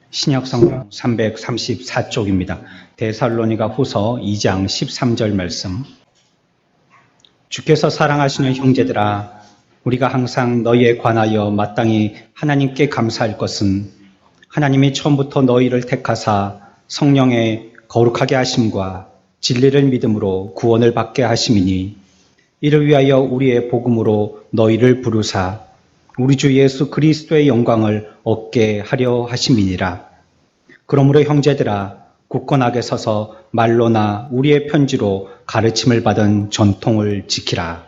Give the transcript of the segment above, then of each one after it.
신약성경 334쪽입니다. 데살로니가 후서 2장 13절 말씀. 주께서 사랑하시는 형제들아, 우리가 항상 너희에 관하여 마땅히 하나님께 감사할 것은 하나님이 처음부터 너희를 택하사 성령의 거룩하게 하심과 진리를 믿음으로 구원을 받게 하심이니, 이를 위하여 우리의 복음으로 너희를 부르사 우리 주 예수 그리스도의 영광을 얻게 하려 하심이니라. 그러므로 형제들아, 굳건하게 서서 말로나 우리의 편지로 가르침을 받은 전통을 지키라.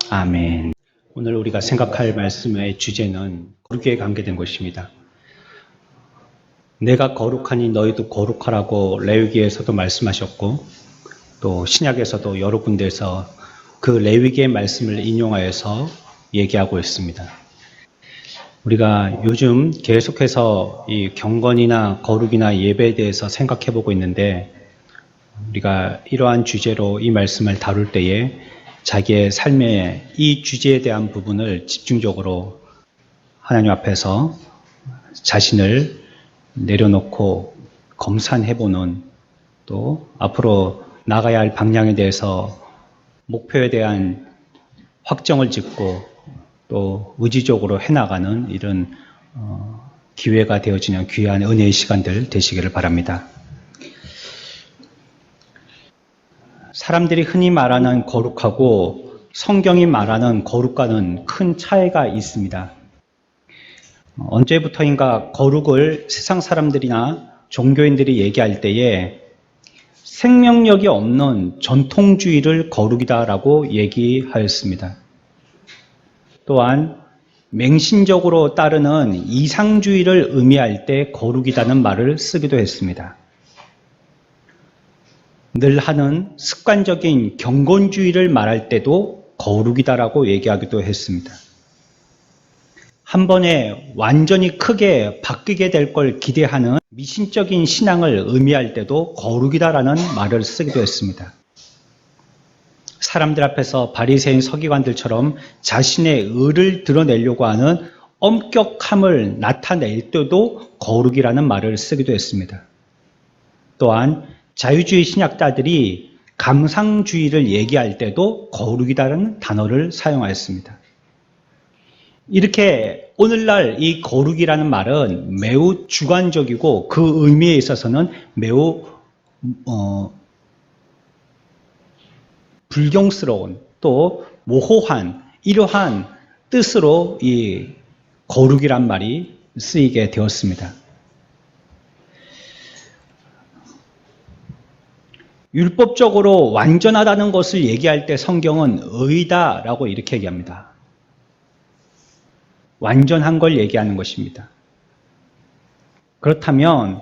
아멘. 오늘 우리가 생각할 말씀의 주제는 거룩에 관계된 것입니다. 내가 거룩하니 너희도 거룩하라고 레위기에서도 말씀하셨고, 또 신약에서도 여러 군데에서 그 레위기의 말씀을 인용하여서 얘기하고 있습니다. 우리가 요즘 계속해서 이 경건이나 거룩이나 예배에 대해서 생각해 보고 있는데, 우리가 이러한 주제로 이 말씀을 다룰 때에 자기의 삶의 이 주제에 대한 부분을 집중적으로 하나님 앞에서 자신을 내려놓고 검산해보는, 또 앞으로 나가야 할 방향에 대해서 목표에 대한 확정을 짓고 또 의지적으로 해나가는 이런 기회가 되어지는 귀한 은혜의 시간들 되시기를 바랍니다. 사람들이 흔히 말하는 거룩하고 성경이 말하는 거룩과는 큰 차이가 있습니다. 언제부터인가 거룩을 세상 사람들이나 종교인들이 얘기할 때에 생명력이 없는 전통주의를 거룩이다라고 얘기하였습니다. 또한 맹신적으로 따르는 이상주의를 의미할 때 거룩이라는 말을 쓰기도 했습니다. 늘 하는 습관적인 경건주의를 말할 때도 거룩이다라고 얘기하기도 했습니다. 한 번에 완전히 크게 바뀌게 될 걸 기대하는 미신적인 신앙을 의미할 때도 거룩이다라는 말을 쓰기도 했습니다. 사람들 앞에서 바리새인 서기관들처럼 자신의 의를 드러내려고 하는 엄격함을 나타낼 때도 거룩이라는 말을 쓰기도 했습니다. 또한 자유주의 신학자들이 감상주의를 얘기할 때도 거룩이다라는 단어를 사용하였습니다. 이렇게 오늘날 이 거룩이라는 말은 매우 주관적이고 그 의미에 있어서는 매우 불경스러운, 또 모호한 이러한 뜻으로 이 거룩이란 말이 쓰이게 되었습니다. 율법적으로 완전하다는 것을 얘기할 때 성경은 의다라고 이렇게 얘기합니다. 완전한 걸 얘기하는 것입니다. 그렇다면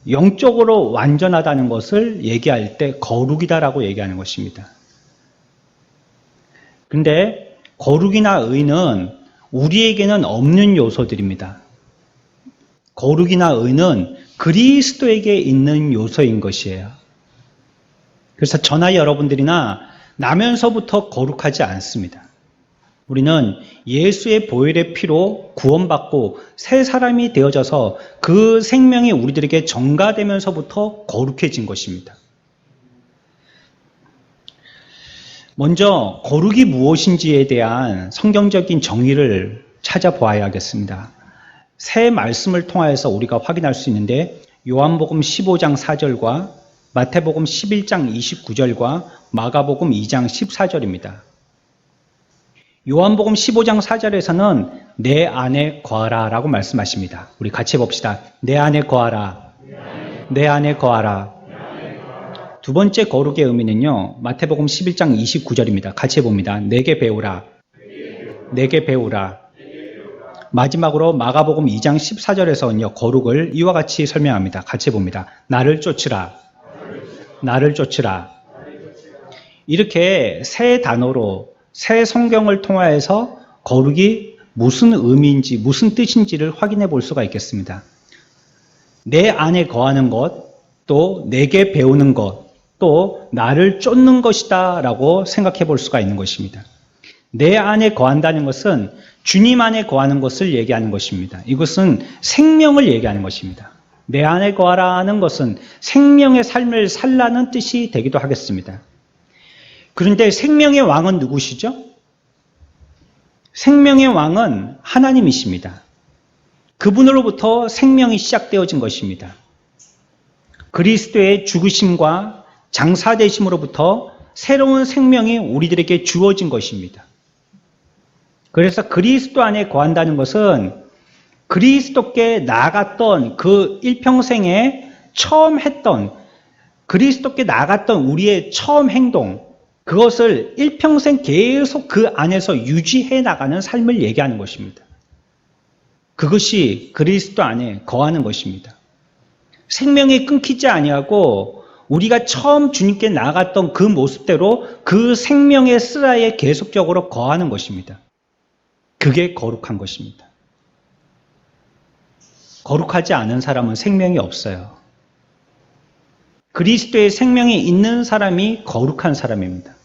영적으로 완전하다는 것을 얘기할 때 거룩이다라고 얘기하는 것입니다. 그런데 거룩이나 의는 우리에게는 없는 요소들입니다. 거룩이나 의는 그리스도에게 있는 요소인 것이에요. 그래서 저나 여러분들이나 나면서부터 거룩하지 않습니다. 우리는 예수의 보혈의 피로 구원받고 새 사람이 되어져서 그 생명이 우리들에게 전가되면서부터 거룩해진 것입니다. 먼저 거룩이 무엇인지에 대한 성경적인 정의를 찾아보아야겠습니다. 새 말씀을 통하여서 우리가 확인할 수 있는데, 요한복음 15장 4절과 마태복음 11장 29절과 마가복음 2장 14절입니다. 요한복음 15장 4절에서는 내 안에 거하라 라고 말씀하십니다. 우리 같이 봅시다. 내 안에 거하라. 내 안에 거하라. 두 번째 거룩의 의미는요, 마태복음 11장 29절입니다. 같이 봅니다. 내게 배우라. 내게 배우라. 마지막으로 마가복음 2장 14절에서는요, 거룩을 이와 같이 설명합니다. 같이 봅니다. 나를 쫓으라. 나를 쫓으라. 이렇게 세 단어로 새 성경을 통하여서 거룩이 무슨 의미인지, 무슨 뜻인지를 확인해 볼 수가 있겠습니다. 내 안에 거하는 것, 또 내게 배우는 것, 또 나를 쫓는 것이다 라고 생각해 볼 수가 있는 것입니다. 내 안에 거한다는 것은 주님 안에 거하는 것을 얘기하는 것입니다. 이것은 생명을 얘기하는 것입니다. 내 안에 거하라는 것은 생명의 삶을 살라는 뜻이 되기도 하겠습니다. 그런데 생명의 왕은 누구시죠? 생명의 왕은 하나님이십니다. 그분으로부터 생명이 시작되어진 것입니다. 그리스도의 죽으심과 장사되심으로부터 새로운 생명이 우리들에게 주어진 것입니다. 그래서 그리스도 안에 거한다는 것은 그리스도께 나아갔던 그 일평생에 처음 했던 그리스도께 나아갔던 우리의 처음 행동, 그것을 일평생 계속 그 안에서 유지해 나가는 삶을 얘기하는 것입니다. 그것이 그리스도 안에 거하는 것입니다. 생명이 끊기지 아니하고 우리가 처음 주님께 나아갔던 그 모습대로 그 생명의 쓰라에 계속적으로 거하는 것입니다. 그게 거룩한 것입니다. 거룩하지 않은 사람은 생명이 없어요. 그리스도의 생명이 있는 사람이 거룩한 사람입니다.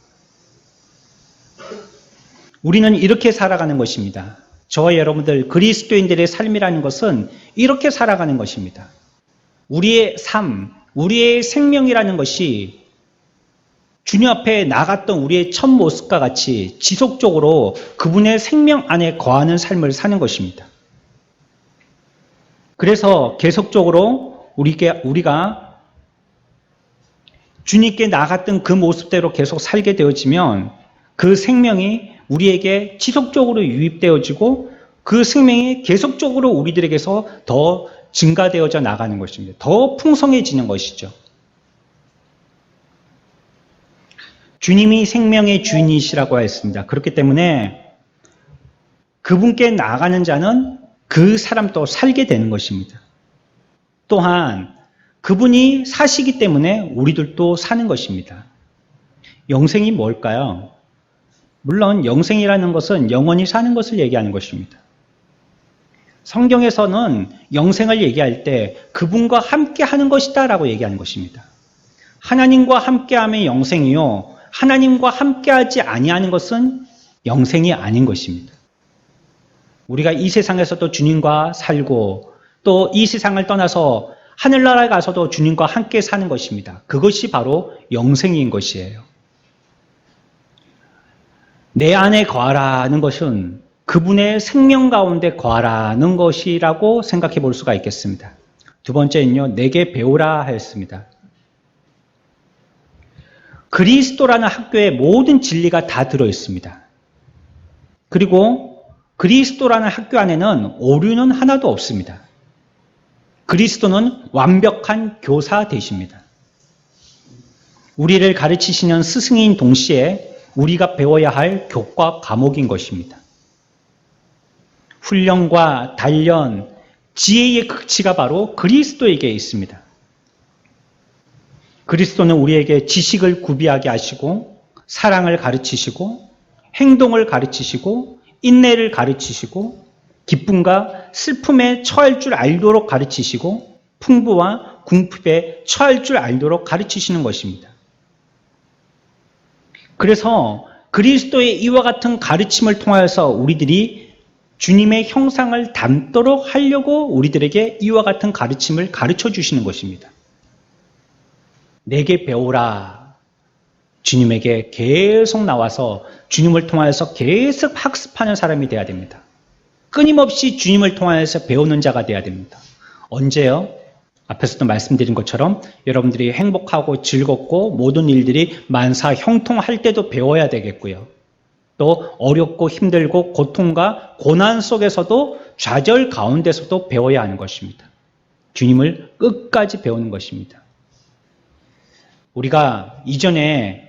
우리는 이렇게 살아가는 것입니다. 저와 여러분들 그리스도인들의 삶이라는 것은 이렇게 살아가는 것입니다. 우리의 삶, 우리의 생명이라는 것이 주님 앞에 나갔던 우리의 첫 모습과 같이 지속적으로 그분의 생명 안에 거하는 삶을 사는 것입니다. 그래서 계속적으로 우리가 주님께 나갔던 그 모습대로 계속 살게 되어지면 그 생명이 우리에게 지속적으로 유입되어지고 그 생명이 계속적으로 우리들에게서 더 증가되어져 나가는 것입니다. 더 풍성해지는 것이죠. 주님이 생명의 주인이시라고 했습니다. 그렇기 때문에 그분께 나아가는 자는 그 사람도 살게 되는 것입니다. 또한 그분이 사시기 때문에 우리들도 사는 것입니다. 영생이 뭘까요? 물론 영생이라는 것은 영원히 사는 것을 얘기하는 것입니다. 성경에서는 영생을 얘기할 때 그분과 함께 하는 것이다 라고 얘기하는 것입니다. 하나님과 함께하면 영생이요, 하나님과 함께하지 아니하는 것은 영생이 아닌 것입니다. 우리가 이 세상에서도 주님과 살고 또 이 세상을 떠나서 하늘나라에 가서도 주님과 함께 사는 것입니다. 그것이 바로 영생인 것이에요. 내 안에 거하라는 것은 그분의 생명 가운데 거하라는 것이라고 생각해 볼 수가 있겠습니다. 두 번째는요, 내게 배우라 하였습니다. 그리스도라는 학교에 모든 진리가 다 들어있습니다. 그리고 그리스도라는 학교 안에는 오류는 하나도 없습니다. 그리스도는 완벽한 교사 되십니다. 우리를 가르치시는 스승인 동시에 우리가 배워야 할 교과 과목인 것입니다. 훈련과 단련, 지혜의 극치가 바로 그리스도에게 있습니다. 그리스도는 우리에게 지식을 구비하게 하시고 사랑을 가르치시고 행동을 가르치시고 인내를 가르치시고 기쁨과 슬픔에 처할 줄 알도록 가르치시고 풍부와 궁핍에 처할 줄 알도록 가르치시는 것입니다. 그래서 그리스도의 이와 같은 가르침을 통하여서 우리들이 주님의 형상을 닮도록 하려고 우리들에게 이와 같은 가르침을 가르쳐 주시는 것입니다. 내게 배우라. 주님에게 계속 나와서 주님을 통하여서 계속 학습하는 사람이 되어야 됩니다. 끊임없이 주님을 통하여서 배우는 자가 되어야 됩니다. 언제요? 앞에서도 말씀드린 것처럼 여러분들이 행복하고 즐겁고 모든 일들이 만사 형통할 때도 배워야 되겠고요. 또 어렵고 힘들고 고통과 고난 속에서도 좌절 가운데서도 배워야 하는 것입니다. 주님을 끝까지 배우는 것입니다. 우리가 이전에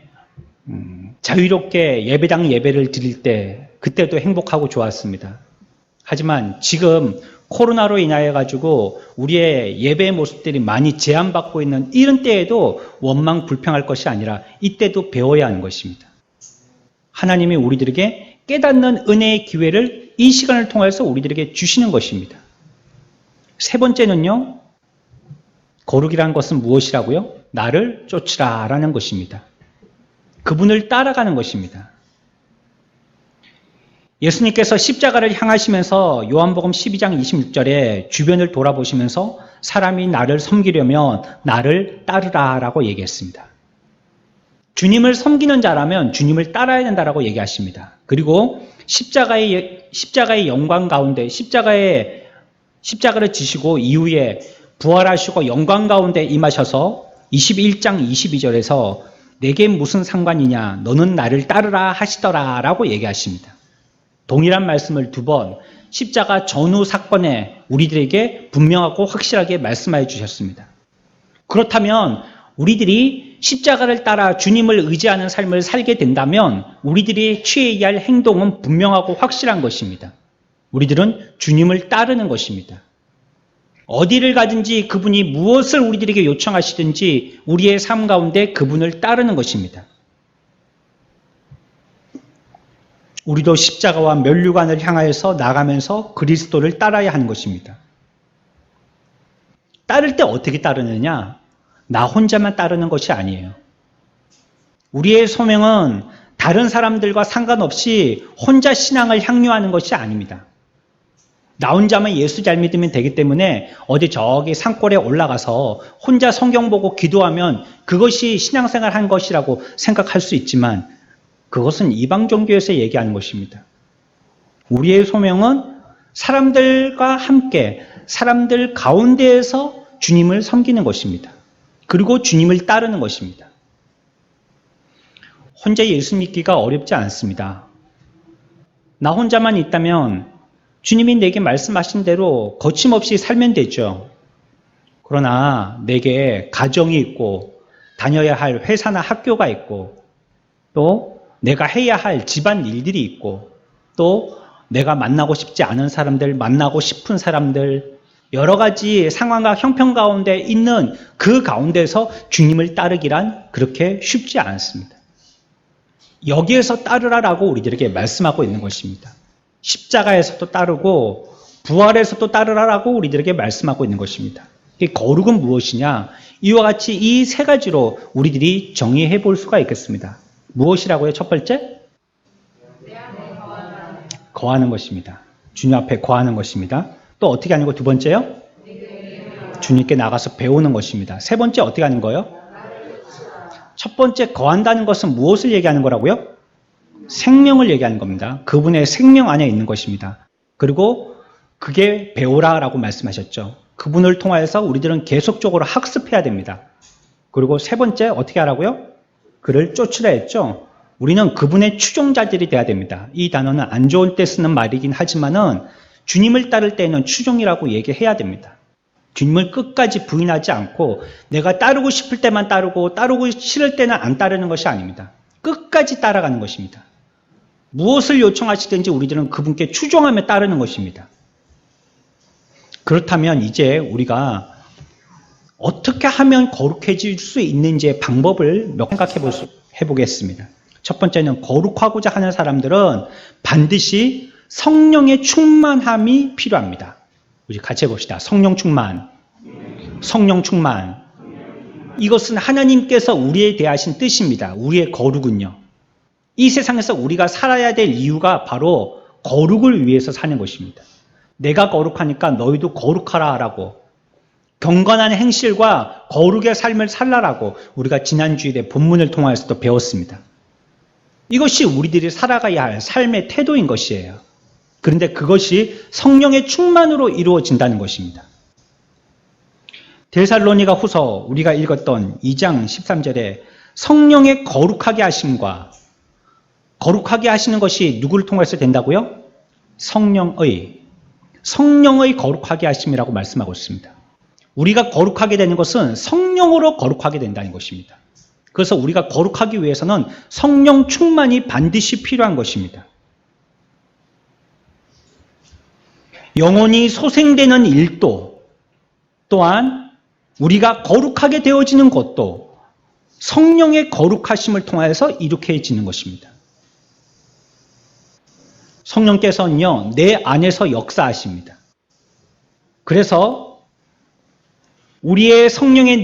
자유롭게 예배당 예배를 드릴 때 그때도 행복하고 좋았습니다. 하지만 지금 코로나로 인하여 가지고 우리의 예배의 모습들이 많이 제한받고 있는 이런 때에도 원망 불평할 것이 아니라 이때도 배워야 하는 것입니다. 하나님이 우리들에게 깨닫는 은혜의 기회를 이 시간을 통해서 우리들에게 주시는 것입니다. 세 번째는요, 거룩이라는 것은 무엇이라고요? 나를 쫓으라 라는 것입니다. 그분을 따라가는 것입니다. 예수님께서 십자가를 향하시면서 요한복음 12장 26절에 주변을 돌아보시면서 사람이 나를 섬기려면 나를 따르라라고 얘기했습니다. 주님을 섬기는 자라면 주님을 따라야 된다라고 얘기하십니다. 그리고 십자가의 영광 가운데 십자가를 지시고 이후에 부활하시고 영광 가운데 임하셔서 21장 22절에서 내게 무슨 상관이냐 너는 나를 따르라 하시더라 라고 얘기하십니다. 동일한 말씀을 두 번 십자가 전후 사건에 우리들에게 분명하고 확실하게 말씀해 주셨습니다. 그렇다면 우리들이 십자가를 따라 주님을 의지하는 삶을 살게 된다면 우리들이 취해야 할 행동은 분명하고 확실한 것입니다. 우리들은 주님을 따르는 것입니다. 어디를 가든지 그분이 무엇을 우리들에게 요청하시든지 우리의 삶 가운데 그분을 따르는 것입니다. 우리도 십자가와 면류관을 향하여서 나가면서 그리스도를 따라야 하는 것입니다. 따를 때 어떻게 따르느냐? 나 혼자만 따르는 것이 아니에요. 우리의 소명은 다른 사람들과 상관없이 혼자 신앙을 향유하는 것이 아닙니다. 나 혼자만 예수 잘 믿으면 되기 때문에 어디 저기 산골에 올라가서 혼자 성경 보고 기도하면 그것이 신앙생활 한 것이라고 생각할 수 있지만 그것은 이방 종교에서 얘기하는 것입니다. 우리의 소명은 사람들과 함께 사람들 가운데에서 주님을 섬기는 것입니다. 그리고 주님을 따르는 것입니다. 혼자 예수 믿기가 어렵지 않습니다. 나 혼자만 있다면 주님이 내게 말씀하신 대로 거침없이 살면 되죠. 그러나 내게 가정이 있고 다녀야 할 회사나 학교가 있고 또 내가 해야 할 집안 일들이 있고 또 내가 만나고 싶지 않은 사람들, 만나고 싶은 사람들 여러 가지 상황과 형편 가운데 있는 그 가운데서 주님을 따르기란 그렇게 쉽지 않습니다. 여기에서 따르라라고 우리들에게 말씀하고 있는 것입니다. 십자가에서도 따르고 부활에서도 따르라라고 우리들에게 말씀하고 있는 것입니다. 거룩은 무엇이냐? 이와 같이 이 세 가지로 우리들이 정의해 볼 수가 있겠습니다. 무엇이라고요? 첫 번째? 거하는 것입니다. 주님 앞에 거하는 것입니다. 또 어떻게 하는 거 두 번째요? 주님께 나가서 배우는 것입니다. 세 번째 어떻게 하는 거예요? 첫 번째 거한다는 것은 무엇을 얘기하는 거라고요? 생명을 얘기하는 겁니다. 그분의 생명 안에 있는 것입니다. 그리고 그게 배우라라고 말씀하셨죠. 그분을 통하여서 우리들은 계속적으로 학습해야 됩니다. 그리고 세 번째 어떻게 하라고요? 그를 쫓으라 했죠. 우리는 그분의 추종자들이 돼야 됩니다. 이 단어는 안 좋을 때 쓰는 말이긴 하지만은 주님을 따를 때는 추종이라고 얘기해야 됩니다. 주님을 끝까지 부인하지 않고 내가 따르고 싶을 때만 따르고 따르고 싫을 때는 안 따르는 것이 아닙니다. 끝까지 따라가는 것입니다. 무엇을 요청하시든지 우리들은 그분께 추종하며 따르는 것입니다. 그렇다면 이제 우리가 어떻게 하면 거룩해질 수 있는지의 방법을 몇 생각해 보겠습니다. 첫 번째는 거룩하고자 하는 사람들은 반드시 성령의 충만함이 필요합니다. 우리 같이 해봅시다. 성령 충만. 성령 충만. 이것은 하나님께서 우리에 대하신 뜻입니다. 우리의 거룩은요. 이 세상에서 우리가 살아야 될 이유가 바로 거룩을 위해서 사는 것입니다. 내가 거룩하니까 너희도 거룩하라라고 경건한 행실과 거룩의 삶을 살라라고 우리가 지난 주일에 본문을 통하여서도 배웠습니다. 이것이 우리들이 살아가야 할 삶의 태도인 것이에요. 그런데 그것이 성령의 충만으로 이루어진다는 것입니다. 데살로니가 후서 우리가 읽었던 2장 13절에 성령의 거룩하게 하심과 거룩하게 하시는 것이 누구를 통해서 된다고요? 성령의 거룩하게 하심이라고 말씀하고 있습니다. 우리가 거룩하게 되는 것은 성령으로 거룩하게 된다는 것입니다. 그래서 우리가 거룩하기 위해서는 성령 충만이 반드시 필요한 것입니다. 영혼이 소생되는 일도 또한 우리가 거룩하게 되어지는 것도 성령의 거룩하심을 통해서 이룩해지는 것입니다. 성령께서는요, 내 안에서 역사하십니다. 그래서 우리가 성령의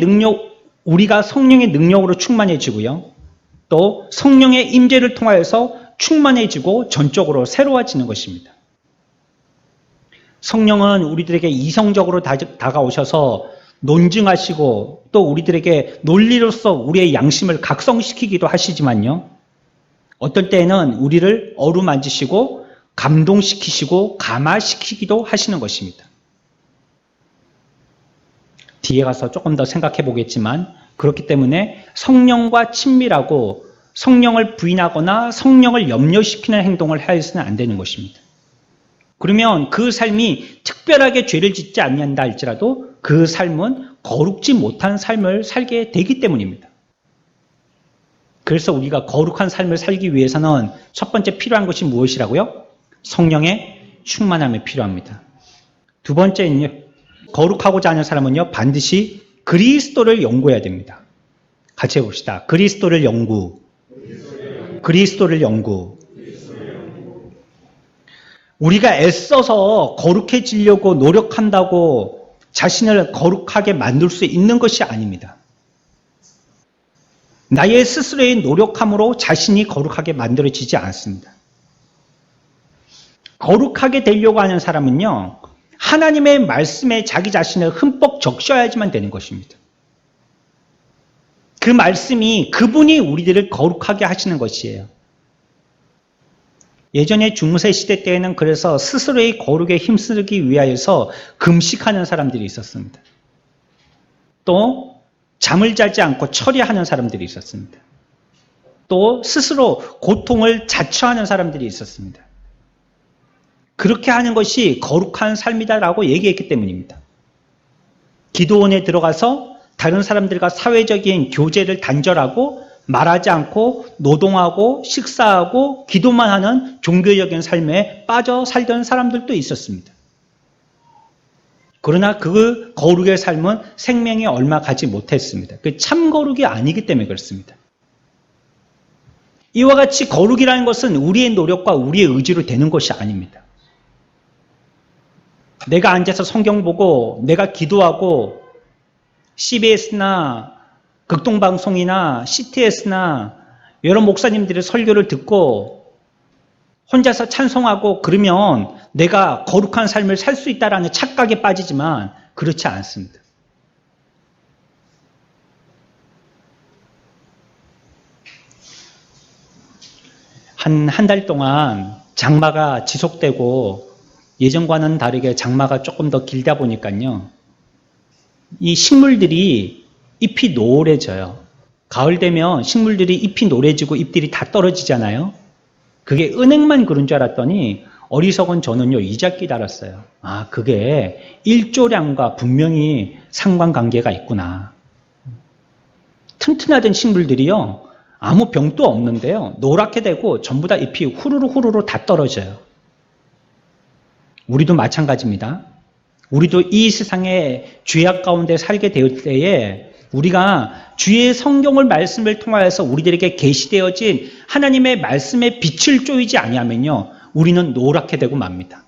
능력으로 충만해지고요. 또 성령의 임재를 통하여서 충만해지고 전적으로 새로워지는 것입니다. 성령은 우리들에게 이성적으로 다가오셔서 논증하시고 또 우리들에게 논리로서 우리의 양심을 각성시키기도 하시지만요. 어떨 때에는 우리를 어루만지시고 감동시키시고 감화시키기도 하시는 것입니다. 뒤에 가서 조금 더 생각해 보겠지만 그렇기 때문에 성령과 친밀하고 성령을 부인하거나 성령을 염려시키는 행동을 해서는 안 되는 것입니다. 그러면 그 삶이 특별하게 죄를 짓지 않는다 할지라도 그 삶은 거룩지 못한 삶을 살게 되기 때문입니다. 그래서 우리가 거룩한 삶을 살기 위해서는 첫 번째 필요한 것이 무엇이라고요? 성령의 충만함이 필요합니다. 두 번째는요, 거룩하고자 하는 사람은요, 반드시 그리스도를 연구해야 됩니다. 같이 해봅시다. 그리스도를 연구. 그리스도를 연구. 우리가 애써서 거룩해지려고 노력한다고 자신을 거룩하게 만들 수 있는 것이 아닙니다. 나의 스스로의 노력함으로 자신이 거룩하게 만들어지지 않습니다. 거룩하게 되려고 하는 사람은요, 하나님의 말씀에 자기 자신을 흠뻑 적셔야지만 되는 것입니다. 그 말씀이 그분이 우리들을 거룩하게 하시는 것이에요. 예전에 중세 시대 때에는 그래서 스스로의 거룩에 힘쓰기 위하여서 금식하는 사람들이 있었습니다. 또 잠을 자지 않고 철야하는 사람들이 있었습니다. 또 스스로 고통을 자처하는 사람들이 있었습니다. 그렇게 하는 것이 거룩한 삶이다라고 얘기했기 때문입니다. 기도원에 들어가서 다른 사람들과 사회적인 교제를 단절하고 말하지 않고 노동하고 식사하고 기도만 하는 종교적인 삶에 빠져 살던 사람들도 있었습니다. 그러나 그 거룩의 삶은 생명에 얼마 가지 못했습니다. 그 참 거룩이 아니기 때문에 그렇습니다. 이와 같이 거룩이라는 것은 우리의 노력과 우리의 의지로 되는 것이 아닙니다. 내가 앉아서 성경 보고 내가 기도하고 CBS나 극동방송이나 CTS나 여러 목사님들의 설교를 듣고 혼자서 찬송하고 그러면 내가 거룩한 삶을 살 수 있다라는 착각에 빠지지만 그렇지 않습니다. 한 달 동안 장마가 지속되고 예전과는 다르게 장마가 조금 더 길다 보니까요. 이 식물들이 잎이 노래져요. 가을 되면 식물들이 잎이 노래지고 잎들이 다 떨어지잖아요. 그게 은행만 그런 줄 알았더니 어리석은 저는요, 이제 깨달았어요. 아, 그게 일조량과 분명히 상관관계가 있구나. 튼튼하던 식물들이요, 아무 병도 없는데요, 노랗게 되고 전부 다 잎이 후루루 다 떨어져요. 우리도 마찬가지입니다. 우리도 이 세상의 죄악 가운데 살게 될 때에 우리가 주의 성경을 말씀을 통하여서 우리들에게 계시되어진 하나님의 말씀의 빛을 쪼이지 아니하면요, 우리는 노랗게 되고 맙니다.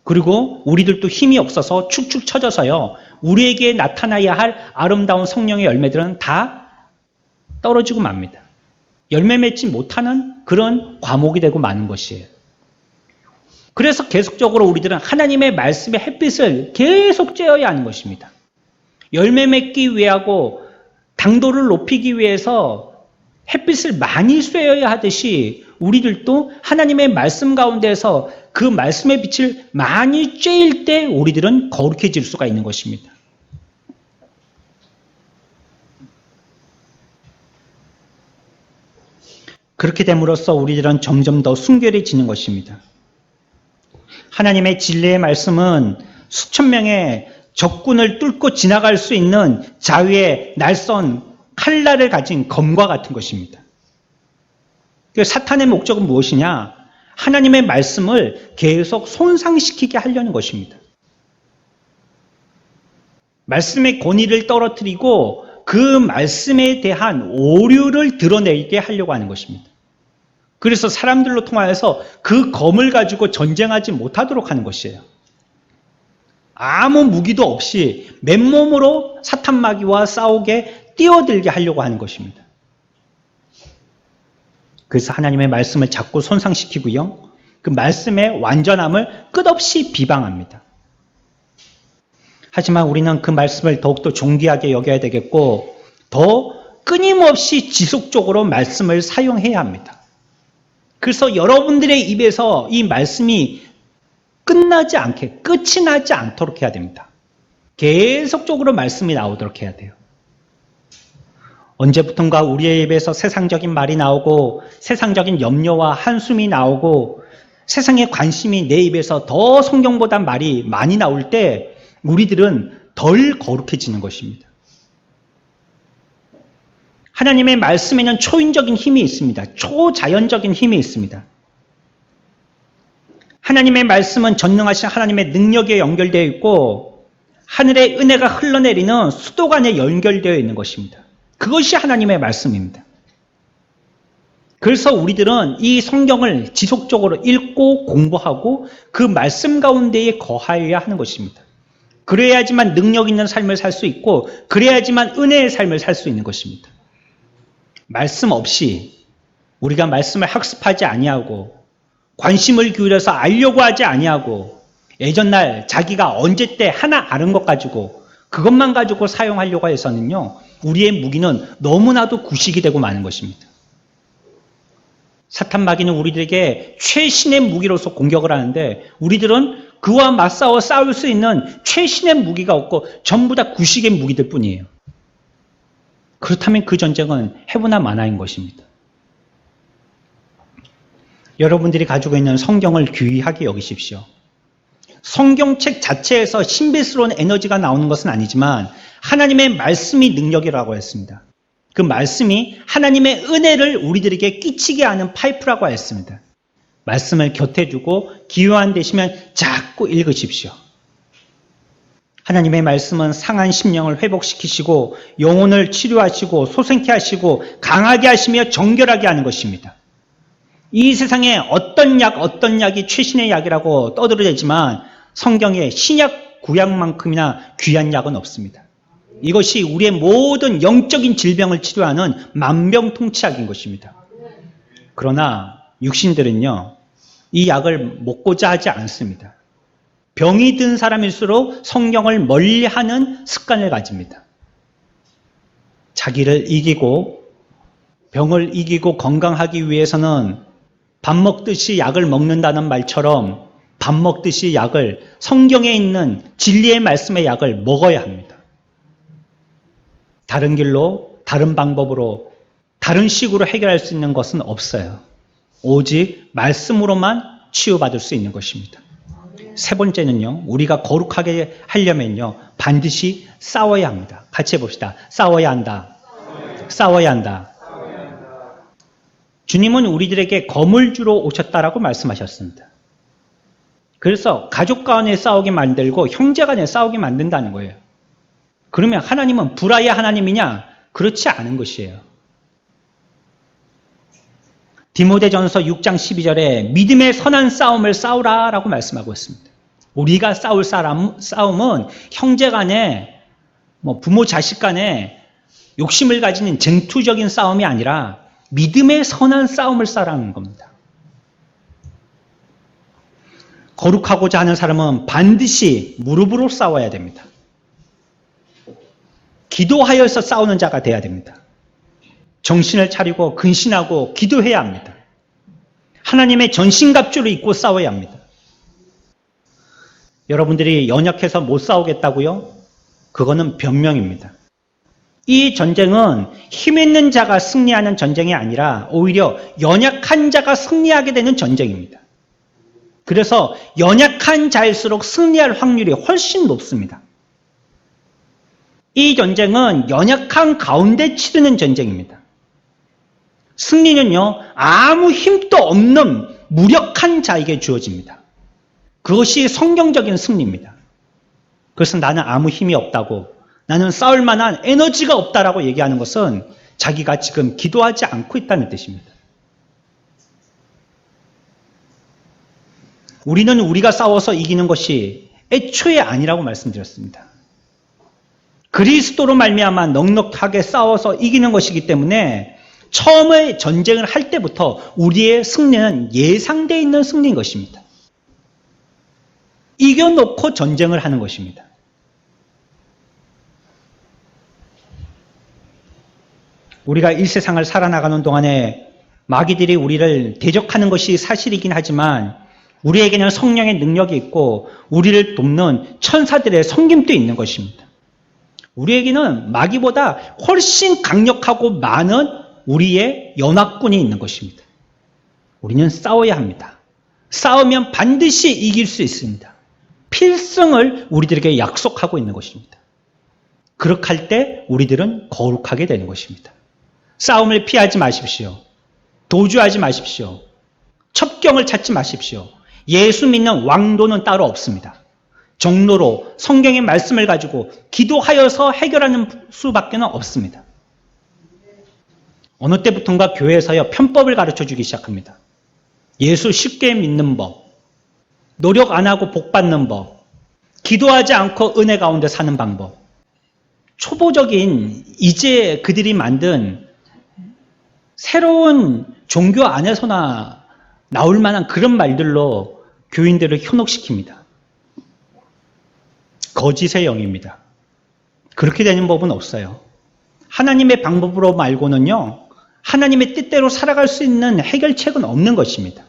그리고 우리들도 힘이 없어서 축축 처져서요, 우리에게 나타나야 할 아름다운 성령의 열매들은 다 떨어지고 맙니다. 열매 맺지 못하는 그런 과목이 되고 마는 것이에요. 그래서 계속적으로 우리들은 하나님의 말씀의 햇빛을 계속 쬐어야 하는 것입니다. 열매 맺기 위하고 당도를 높이기 위해서 햇빛을 많이 쐬어야 하듯이 우리들도 하나님의 말씀 가운데서 그 말씀의 빛을 많이 쬐일 때 우리들은 거룩해질 수가 있는 것입니다. 그렇게 됨으로써 우리들은 점점 더 순결해지는 것입니다. 하나님의 진리의 말씀은 수천 명의 적군을 뚫고 지나갈 수 있는 자위의 날선 칼날을 가진 검과 같은 것입니다. 사탄의 목적은 무엇이냐? 하나님의 말씀을 계속 손상시키게 하려는 것입니다. 말씀의 권위를 떨어뜨리고 그 말씀에 대한 오류를 드러내게 하려고 하는 것입니다. 그래서 사람들로 통하여서 그 검을 가지고 전쟁하지 못하도록 하는 것이에요. 아무 무기도 없이 맨몸으로 사탄 마귀와 싸우게 뛰어들게 하려고 하는 것입니다. 그래서 하나님의 말씀을 자꾸 손상시키고요. 그 말씀의 완전함을 끝없이 비방합니다. 하지만 우리는 그 말씀을 더욱더 존귀하게 여겨야 되겠고 더 끊임없이 지속적으로 말씀을 사용해야 합니다. 그래서 여러분들의 입에서 이 말씀이 끝이 나지 않도록 해야 됩니다. 계속적으로 말씀이 나오도록 해야 돼요. 언제부턴가 우리의 입에서 세상적인 말이 나오고 세상적인 염려와 한숨이 나오고 세상의 관심이 내 입에서 더 성경보다 말이 많이 나올 때 우리들은 덜 거룩해지는 것입니다. 하나님의 말씀에는 초인적인 힘이 있습니다. 초자연적인 힘이 있습니다. 하나님의 말씀은 전능하신 하나님의 능력에 연결되어 있고 하늘의 은혜가 흘러내리는 수도관에 연결되어 있는 것입니다. 그것이 하나님의 말씀입니다. 그래서 우리들은 이 성경을 지속적으로 읽고 공부하고 그 말씀 가운데에 거하여야 하는 것입니다. 그래야지만 능력 있는 삶을 살 수 있고 그래야지만 은혜의 삶을 살 수 있는 것입니다. 말씀 없이 우리가 말씀을 학습하지 아니하고 관심을 기울여서 알려고 하지 아니하고 예전날 자기가 언제 때 하나 아는 것 가지고 그것만 가지고 사용하려고 해서는요 우리의 무기는 너무나도 구식이 되고 마는 것입니다. 사탄 마귀는 우리들에게 최신의 무기로서 공격을 하는데 우리들은 그와 맞싸워 싸울 수 있는 최신의 무기가 없고 전부 다 구식의 무기들 뿐이에요. 그렇다면 그 전쟁은 해보나 마나인 것입니다. 여러분들이 가지고 있는 성경을 귀하게 여기십시오. 성경책 자체에서 신비스러운 에너지가 나오는 것은 아니지만 하나님의 말씀이 능력이라고 했습니다. 그 말씀이 하나님의 은혜를 우리들에게 끼치게 하는 파이프라고 했습니다. 말씀을 곁에 두고 기회한 되시면 자꾸 읽으십시오. 하나님의 말씀은 상한 심령을 회복시키시고 영혼을 치료하시고 소생케 하시고 강하게 하시며 정결하게 하는 것입니다. 이 세상에 어떤 약이 최신의 약이라고 떠들어대지만 성경에 신약 구약만큼이나 귀한 약은 없습니다. 이것이 우리의 모든 영적인 질병을 치료하는 만병통치약인 것입니다. 그러나 육신들은요, 이 약을 먹고자 하지 않습니다. 병이 든 사람일수록 성경을 멀리하는 습관을 가집니다. 자기를 이기고 병을 이기고 건강하기 위해서는 밥 먹듯이 약을 먹는다는 말처럼 밥 먹듯이 약을 성경에 있는 진리의 말씀의 약을 먹어야 합니다. 다른 길로, 다른 방법으로, 다른 식으로 해결할 수 있는 것은 없어요. 오직 말씀으로만 치유받을 수 있는 것입니다. 세 번째는요, 우리가 거룩하게 하려면요, 반드시 싸워야 합니다. 같이 해봅시다. 싸워야 한다. 싸워야 한다. 주님은 우리들에게 검을 주러 오셨다라고 말씀하셨습니다. 그래서 가족 간에 싸우게 만들고 형제 간에 싸우게 만든다는 거예요. 그러면 하나님은 불화의 하나님이냐? 그렇지 않은 것이에요. 디모데전서 6장 12절에 믿음의 선한 싸움을 싸우라라고 말씀하고 있습니다. 우리가 싸울 싸움은 형제 간에 부모 자식 간에 욕심을 가지는 쟁투적인 싸움이 아니라 믿음의 선한 싸움을 싸우라는 겁니다. 거룩하고자 하는 사람은 반드시 무릎으로 싸워야 됩니다. 기도하여서 싸우는 자가 돼야 됩니다. 정신을 차리고 근신하고 기도해야 합니다. 하나님의 전신갑주를 입고 싸워야 합니다. 여러분들이 연약해서 못 싸우겠다고요? 그거는 변명입니다. 이 전쟁은 힘 있는 자가 승리하는 전쟁이 아니라 오히려 연약한 자가 승리하게 되는 전쟁입니다. 그래서 연약한 자일수록 승리할 확률이 훨씬 높습니다. 이 전쟁은 연약한 가운데 치르는 전쟁입니다. 승리는요, 아무 힘도 없는 무력한 자에게 주어집니다. 그것이 성경적인 승리입니다. 그래서 나는 아무 힘이 없다고, 나는 싸울 만한 에너지가 없다라고 얘기하는 것은 자기가 지금 기도하지 않고 있다는 뜻입니다. 우리는 우리가 싸워서 이기는 것이 애초에 아니라고 말씀드렸습니다. 그리스도로 말미암아 넉넉하게 싸워서 이기는 것이기 때문에 처음에 전쟁을 할 때부터 우리의 승리는 예상되어 있는 승리인 것입니다. 이겨놓고 전쟁을 하는 것입니다. 우리가 이 세상을 살아나가는 동안에 마귀들이 우리를 대적하는 것이 사실이긴 하지만 우리에게는 성령의 능력이 있고 우리를 돕는 천사들의 섬김도 있는 것입니다. 우리에게는 마귀보다 훨씬 강력하고 많은 우리의 연합군이 있는 것입니다. 우리는 싸워야 합니다. 싸우면 반드시 이길 수 있습니다. 필승을 우리들에게 약속하고 있는 것입니다. 그렇게 할 때 우리들은 거룩하게 되는 것입니다. 싸움을 피하지 마십시오. 도주하지 마십시오. 첩경을 찾지 마십시오. 예수 믿는 왕도는 따로 없습니다. 정로로 성경의 말씀을 가지고 기도하여서 해결하는 수밖에 없습니다. 어느 때부턴가 교회에서요 편법을 가르쳐주기 시작합니다. 예수 쉽게 믿는 법, 노력 안 하고 복 받는 법, 기도하지 않고 은혜 가운데 사는 방법. 초보적인 이제 그들이 만든 새로운 종교 안에서나 나올 만한 그런 말들로 교인들을 현혹시킵니다. 거짓의 영입니다. 그렇게 되는 법은 없어요. 하나님의 방법으로 말고는요, 하나님의 뜻대로 살아갈 수 있는 해결책은 없는 것입니다.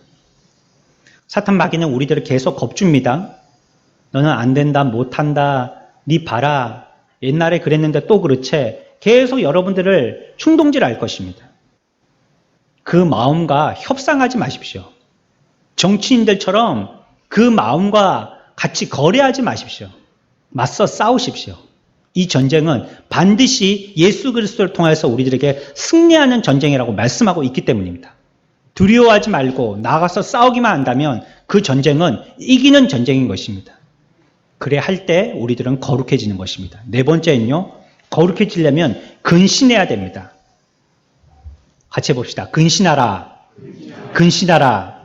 사탄 마귀는 우리들을 계속 겁줍니다. 너는 안 된다, 못한다, 네 봐라. 옛날에 그랬는데 또 그렇지. 계속 여러분들을 충동질할 것입니다. 그 마음과 협상하지 마십시오. 정치인들처럼 그 마음과 같이 거래하지 마십시오. 맞서 싸우십시오. 이 전쟁은 반드시 예수 그리스도를 통해서 우리들에게 승리하는 전쟁이라고 말씀하고 있기 때문입니다. 두려워하지 말고 나가서 싸우기만 한다면 그 전쟁은 이기는 전쟁인 것입니다. 그래 할 때 우리들은 거룩해지는 것입니다. 네 번째는요, 거룩해지려면 근신해야 됩니다. 같이 해봅시다. 근신하라. 근신하라.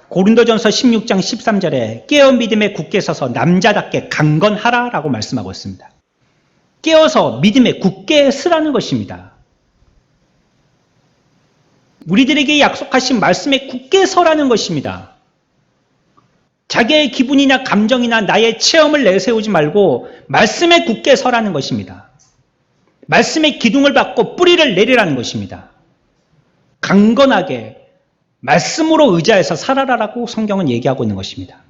고린도전서 16장 13절에 깨어 믿음에 굳게 서서 남자답게 강건하라 라고 말씀하고 있습니다. 깨어서 믿음에 굳게 서라는 것입니다. 우리들에게 약속하신 말씀에 굳게 서라는 것입니다. 자기의 기분이나 감정이나 나의 체험을 내세우지 말고 말씀에 굳게 서라는 것입니다. 말씀의 기둥을 받고 뿌리를 내리라는 것입니다. 강건하게 말씀으로 의지해서 살아라라고 성경은 얘기하고 있는 것입니다.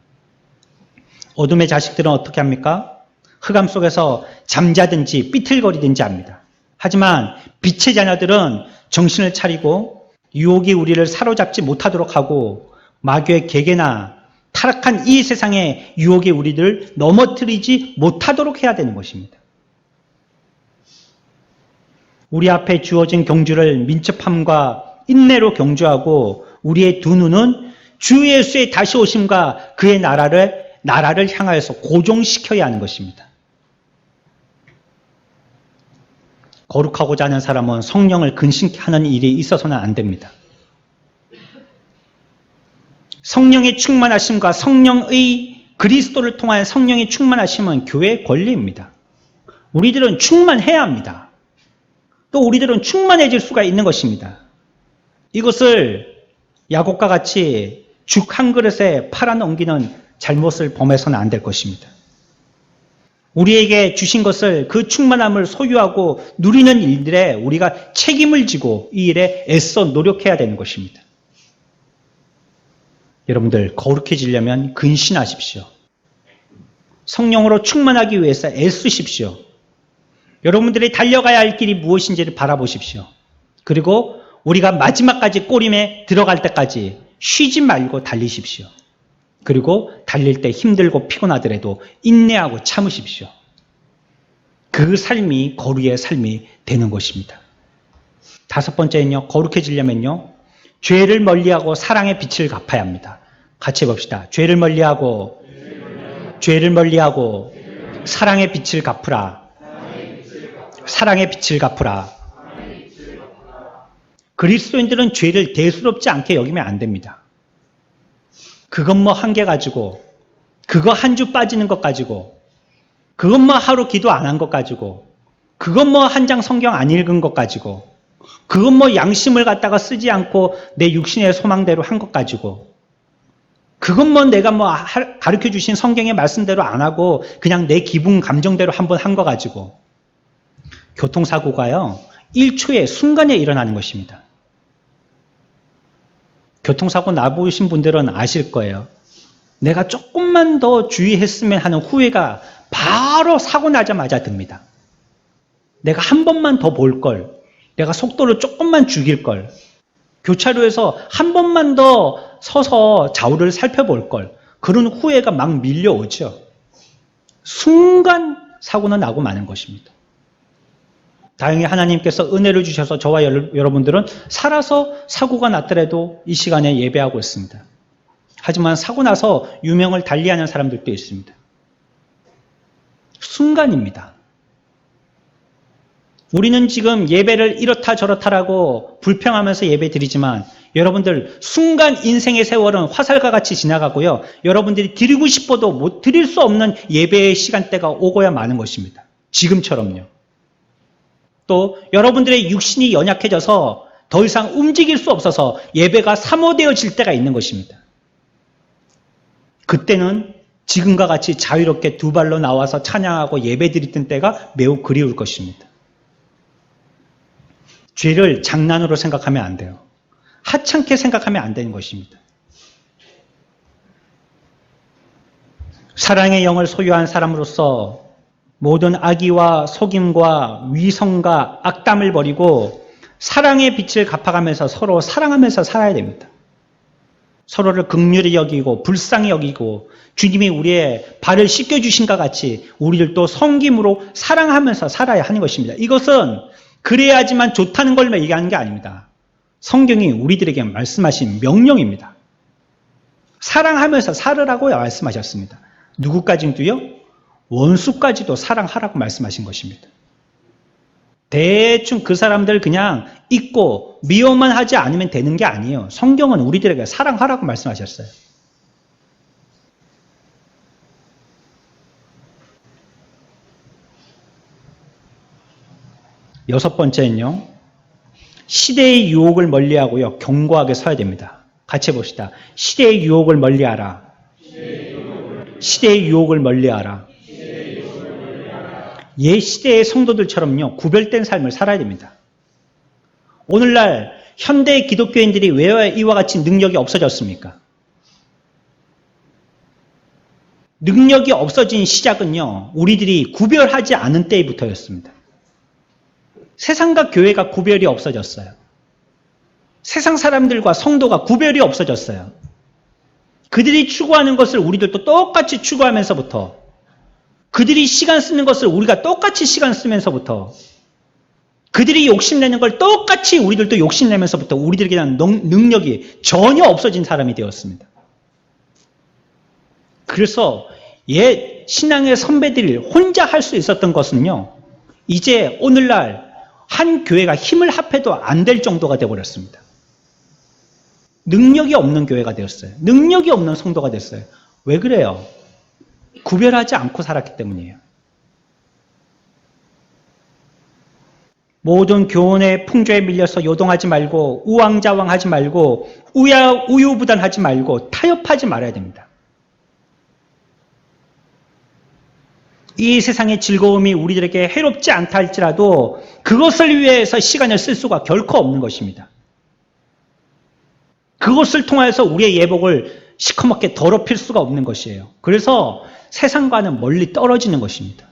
어둠의 자식들은 어떻게 합니까? 흑암 속에서 잠자든지 삐틀거리든지 합니다. 하지만 빛의 자녀들은 정신을 차리고 유혹이 우리를 사로잡지 못하도록 하고 마귀의 계계나 타락한 이 세상의 유혹이 우리를 넘어뜨리지 못하도록 해야 되는 것입니다. 우리 앞에 주어진 경주를 민첩함과 인내로 경주하고 우리의 두 눈은 주 예수의 다시 오심과 그의 나라를 향하여서 고정시켜야 하는 것입니다. 거룩하고자 하는 사람은 성령을 근신케 하는 일이 있어서는 안 됩니다. 성령의 충만하심과 성령의 그리스도를 통한 성령의 충만하심은 교회의 권리입니다. 우리들은 충만해야 합니다. 또 우리들은 충만해질 수가 있는 것입니다. 이것을 야곱과 같이 죽 한 그릇에 팔아넘기는 잘못을 범해서는 안 될 것입니다. 우리에게 주신 것을 그 충만함을 소유하고 누리는 일들에 우리가 책임을 지고 이 일에 애써 노력해야 되는 것입니다. 여러분들 거룩해지려면 근신하십시오. 성령으로 충만하기 위해서 애쓰십시오. 여러분들이 달려가야 할 길이 무엇인지를 바라보십시오. 그리고 우리가 마지막까지 꼬림에 들어갈 때까지 쉬지 말고 달리십시오. 그리고 달릴 때 힘들고 피곤하더라도 인내하고 참으십시오. 그 삶이 거룩의 삶이 되는 것입니다. 다섯 번째는요, 거룩해지려면요, 죄를 멀리하고 사랑의 빛을 갚아야 합니다. 같이 해봅시다. 죄를 멀리하고 사랑의 빛을 갚으라. 사랑의 빛을 갚으라. 그리스도인들은 죄를 대수롭지 않게 여기면 안 됩니다. 그것 뭐 한 개 가지고, 그거 한 주 빠지는 것 가지고, 그것 뭐 하루 기도 안 한 것 가지고, 그것 뭐 한 장 성경 안 읽은 것 가지고, 그건 뭐 양심을 갖다가 쓰지 않고 내 육신의 소망대로 한 것 가지고, 그건 뭐 내가 뭐 가르쳐 주신 성경의 말씀대로 안 하고 그냥 내 기분 감정대로 한번 한 거 가지고. 교통사고가요, 1초에 순간에 일어나는 것입니다. 교통사고 나보신 분들은 아실 거예요. 내가 조금만 더 주의했으면 하는 후회가 바로 사고 나자마자 듭니다. 내가 한 번만 더 볼 걸, 내가 속도를 조금만 죽일 걸, 교차로에서 한 번만 더 서서 좌우를 살펴볼 걸, 그런 후회가 막 밀려오죠. 순간 사고는 나고 마는 것입니다. 다행히 하나님께서 은혜를 주셔서 저와 여러분들은 살아서 사고가 났더라도 이 시간에 예배하고 있습니다. 하지만 사고 나서 유명을 달리하는 사람들도 있습니다. 순간입니다. 우리는 지금 예배를 이렇다 저렇다라고 불평하면서 예배 드리지만, 여러분들 순간 인생의 세월은 화살과 같이 지나가고요. 여러분들이 드리고 싶어도 못 드릴 수 없는 예배의 시간대가 오고야 마는 것입니다. 지금처럼요. 또 여러분들의 육신이 연약해져서 더 이상 움직일 수 없어서 예배가 사모되어질 때가 있는 것입니다. 그때는 지금과 같이 자유롭게 두 발로 나와서 찬양하고 예배 드리던 때가 매우 그리울 것입니다. 죄를 장난으로 생각하면 안 돼요. 하찮게 생각하면 안 되는 것입니다. 사랑의 영을 소유한 사람으로서 모든 악의와 속임과 위선과 악담을 버리고 사랑의 빛을 갚아가면서 서로 사랑하면서 살아야 됩니다. 서로를 긍휼히 여기고 불쌍히 여기고 주님이 우리의 발을 씻겨주신과 같이 우리들도 섬김으로 사랑하면서 살아야 하는 것입니다. 이것은 그래야지만 좋다는 걸 얘기하는 게 아닙니다. 성경이 우리들에게 말씀하신 명령입니다. 사랑하면서 살으라고 말씀하셨습니다. 누구까지도요? 원수까지도 사랑하라고 말씀하신 것입니다. 대충 그 사람들 그냥 잊고 미워만 하지 않으면 되는 게 아니에요. 성경은 우리들에게 사랑하라고 말씀하셨어요. 여섯 번째는요, 시대의 유혹을 멀리하고요, 견고하게 서야 됩니다. 같이 봅시다. 시대의 유혹을 멀리하라. 시대의 유혹을 멀리하라. 옛 시대의 성도들처럼요, 구별된 삶을 살아야 됩니다. 오늘날 현대 기독교인들이 왜 이와 같이 능력이 없어졌습니까? 능력이 없어진 시작은요, 우리들이 구별하지 않은 때부터였습니다. 세상과 교회가 구별이 없어졌어요. 세상 사람들과 성도가 구별이 없어졌어요. 그들이 추구하는 것을 우리들도 똑같이 추구하면서부터, 그들이 시간 쓰는 것을 우리가 똑같이 시간 쓰면서부터, 그들이 욕심내는 걸 똑같이 우리들도 욕심내면서부터 우리들에게 대한 능력이 전혀 없어진 사람이 되었습니다. 그래서 옛 신앙의 선배들이 혼자 할 수 있었던 것은요, 이제 오늘날 한 교회가 힘을 합해도 안 될 정도가 되어버렸습니다. 능력이 없는 교회가 되었어요. 능력이 없는 성도가 됐어요. 왜 그래요? 구별하지 않고 살았기 때문이에요. 모든 교훈의 풍조에 밀려서 요동하지 말고 우왕좌왕하지 말고 우유부단하지 말고 타협하지 말아야 됩니다. 이 세상의 즐거움이 우리들에게 해롭지 않다 할지라도 그것을 위해서 시간을 쓸 수가 결코 없는 것입니다. 그것을 통해서 우리의 예복을 시커멓게 더럽힐 수가 없는 것이에요. 그래서 세상과는 멀리 떨어지는 것입니다.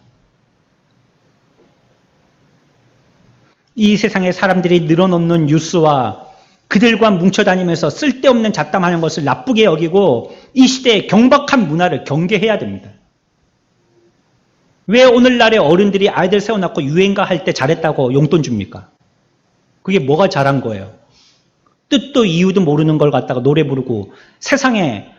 이 세상에 사람들이 늘어놓는 뉴스와 그들과 뭉쳐다니면서 쓸데없는 잡담하는 것을 나쁘게 여기고 이 시대의 경박한 문화를 경계해야 됩니다. 왜 오늘날의 어른들이 아이들 세워놓고 유행가 할 때 잘했다고 용돈 줍니까? 그게 뭐가 잘한 거예요? 뜻도 이유도 모르는 걸 갖다가 노래 부르고 세상에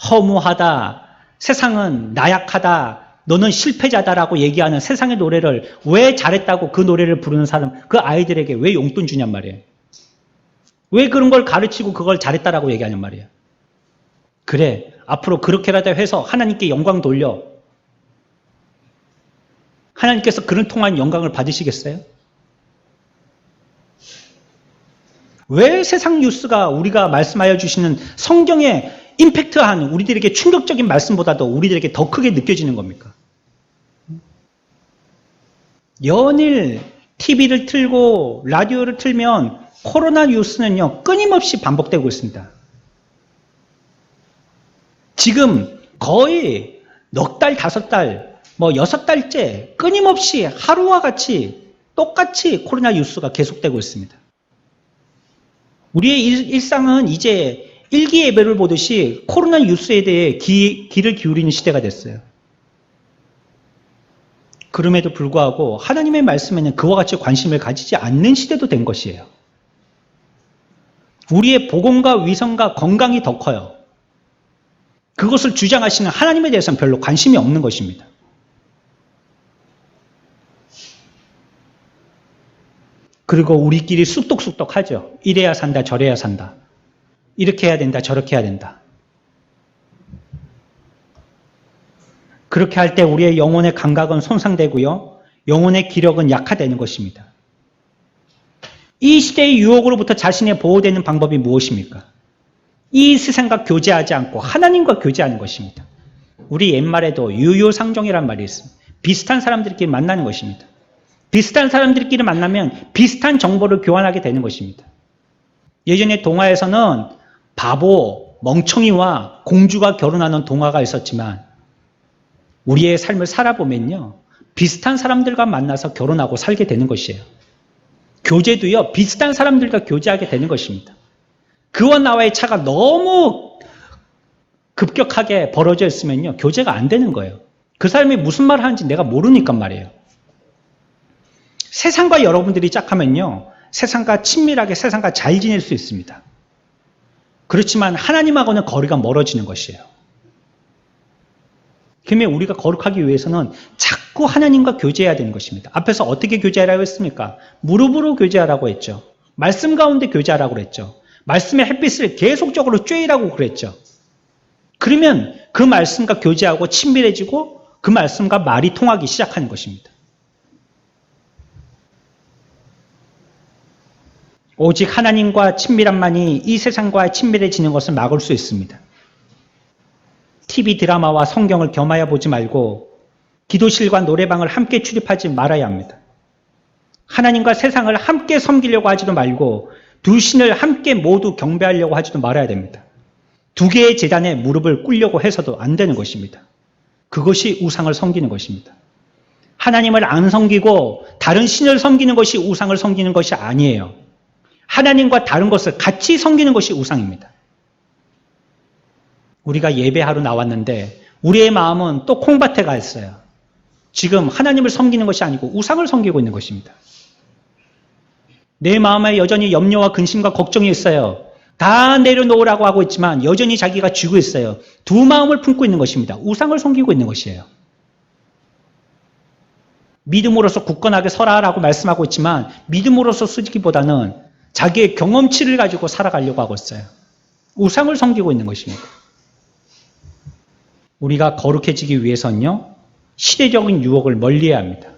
허무하다, 세상은 나약하다, 너는 실패자다라고 얘기하는 세상의 노래를 왜 잘했다고 그 노래를 부르는 사람, 그 아이들에게 왜 용돈 주냔 말이에요. 왜 그런 걸 가르치고 그걸 잘했다라고 얘기하냔 말이에요. 그래, 앞으로 그렇게라도 해서 하나님께 영광 돌려. 하나님께서 그런 통한 영광을 받으시겠어요? 왜 세상 뉴스가 우리가 말씀하여 주시는 성경에 임팩트한 우리들에게 충격적인 말씀보다도 우리들에게 더 크게 느껴지는 겁니까? 연일 TV를 틀고 라디오를 틀면 코로나 뉴스는요, 끊임없이 반복되고 있습니다. 지금 거의 넉 달, 5달, 6달째 끊임없이 하루와 같이 똑같이 코로나 뉴스가 계속되고 있습니다. 우리의 일상은 이제 일기예배를 보듯이 코로나 뉴스에 대해 귀를 기울이는 시대가 됐어요. 그럼에도 불구하고 하나님의 말씀에는 그와 같이 관심을 가지지 않는 시대도 된 것이에요. 우리의 복음과 위선과 건강이 더 커요. 그것을 주장하시는 하나님에 대해서는 별로 관심이 없는 것입니다. 그리고 우리끼리 쑥덕쑥덕 하죠. 이래야 산다, 저래야 산다. 이렇게 해야 된다, 저렇게 해야 된다. 그렇게 할 때 우리의 영혼의 감각은 손상되고요. 영혼의 기력은 약화되는 것입니다. 이 시대의 유혹으로부터 자신이 보호되는 방법이 무엇입니까? 이 세상과 교제하지 않고 하나님과 교제하는 것입니다. 우리 옛말에도 유유상종이란 말이 있습니다. 비슷한 사람들끼리 만나는 것입니다. 비슷한 사람들끼리 만나면 비슷한 정보를 교환하게 되는 것입니다. 예전에 동화에서는 바보, 멍청이와 공주가 결혼하는 동화가 있었지만 우리의 삶을 살아보면요. 비슷한 사람들과 만나서 결혼하고 살게 되는 것이에요. 교제도요. 비슷한 사람들과 교제하게 되는 것입니다. 그와 나와의 차가 너무 급격하게 벌어져 있으면요. 교제가 안 되는 거예요. 그 사람이 무슨 말을 하는지 내가 모르니까 말이에요. 세상과 여러분들이 짝하면요. 세상과 친밀하게 세상과 잘 지낼 수 있습니다. 그렇지만 하나님하고는 거리가 멀어지는 것이에요. 그러면 우리가 거룩하기 위해서는 자꾸 하나님과 교제해야 되는 것입니다. 앞에서 어떻게 교제하라고 했습니까? 무릎으로 교제하라고 했죠. 말씀 가운데 교제하라고 그랬죠. 말씀의 햇빛을 계속적으로 쬐이라고 그랬죠. 그러면 그 말씀과 교제하고 친밀해지고 그 말씀과 말이 통하기 시작하는 것입니다. 오직 하나님과 친밀함만이 이 세상과 친밀해지는 것을 막을 수 있습니다. TV 드라마와 성경을 겸하여 보지 말고 기도실과 노래방을 함께 출입하지 말아야 합니다. 하나님과 세상을 함께 섬기려고 하지도 말고 두 신을 함께 모두 경배하려고 하지도 말아야 됩니다. 두 개의 제단에 무릎을 꿇려고 해서도 안 되는 것입니다. 그것이 우상을 섬기는 것입니다. 하나님을 안 섬기고 다른 신을 섬기는 것이 우상을 섬기는 것이 아니에요. 하나님과 다른 것을 같이 섬기는 것이 우상입니다. 우리가 예배하러 나왔는데 우리의 마음은 또 콩밭에 가 있어요. 지금 하나님을 섬기는 것이 아니고 우상을 섬기고 있는 것입니다. 내 마음에 여전히 염려와 근심과 걱정이 있어요. 다 내려놓으라고 하고 있지만 여전히 자기가 쥐고 있어요. 두 마음을 품고 있는 것입니다. 우상을 섬기고 있는 것이에요. 믿음으로서 굳건하게 서라라고 말씀하고 있지만 믿음으로서 쓰기보다는 자기의 경험치를 가지고 살아가려고 하고 있어요. 우상을 섬기고 있는 것입니다. 우리가 거룩해지기 위해서는요. 시대적인 유혹을 멀리해야 합니다.